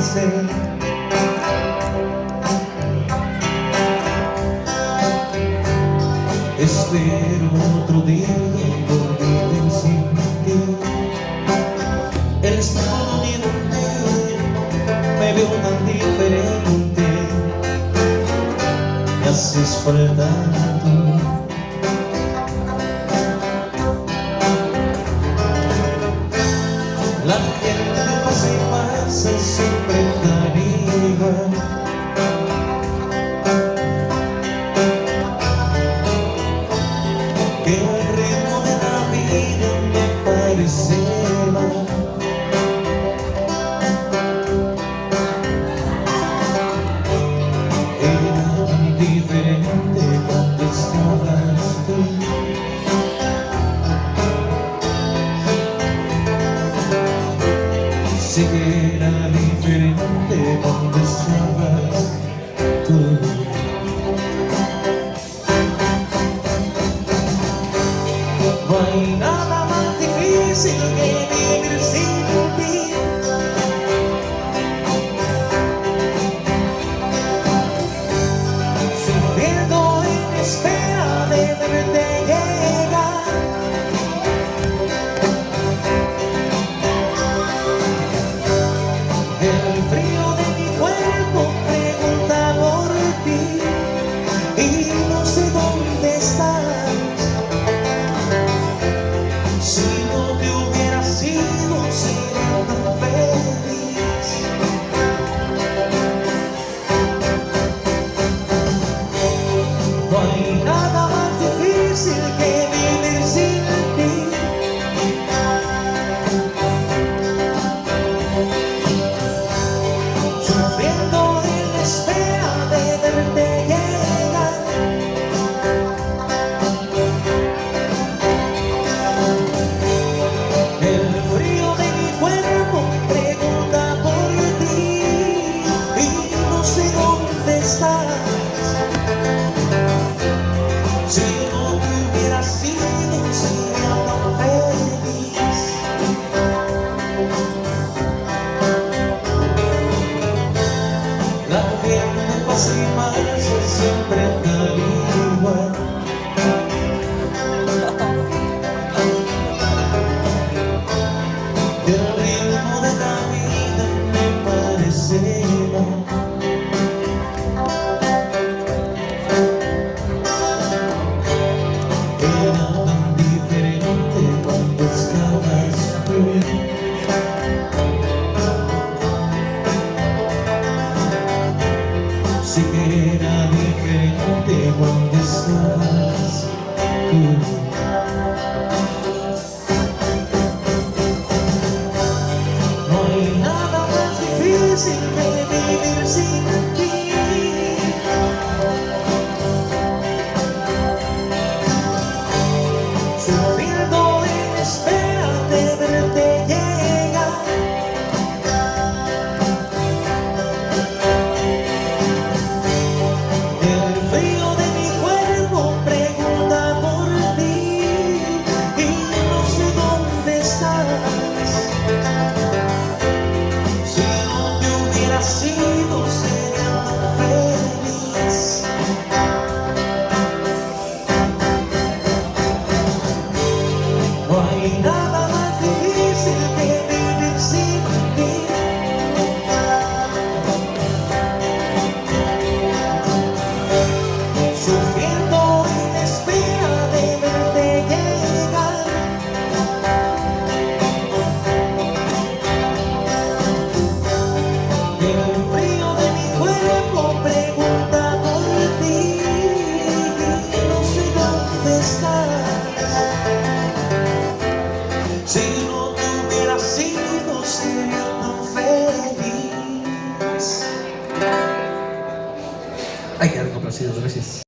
dice: espero otro día por vivir sin ti. El espejo no miente, me veo tan diferente, me haces falta tú. La gente pasa y pasa siempre tan igual. Que el ritmo de la vida me parece mal. Era diferente cuando estabas tú. Sí que era diferente cuando estabas tú. No hay nada más difícil que vivir sin ti. Sufriendo en espera de verte llegar. El frío de mi cuerpo pregunta por ti y no sé dónde estás. Si no te hubiera sido, sería tan feliz. No hay nada más difícil que vivir sin ti. Sufriendo en la espera de verte llegar. El frío de mi cuerpo pregunta por ti y no sé dónde estás. Si no te hubiera sido, sería tan feliz. La gente pasa y pasa siempre tan igual. El ritmo de la vida me parece mal. Era tan diferente cuando estabas tú. Sí que era diferente cuando estabas tú. No hay nada más difícil que vivir sin ti. Sufriendo en espera de verte llegar. El frío de mi cuerpo pregunta por ti y no sé dónde estás. Si no te hubiera sido, sería tan feliz. No hay nada más difícil que vivir sin ti. Sufriendo en espera de verte llegar. El frío de mi cuerpo pregunta por ti y no sé dónde estás. Si no te hubiera sido, sería tan feliz. Ay, qué complacido, gracias.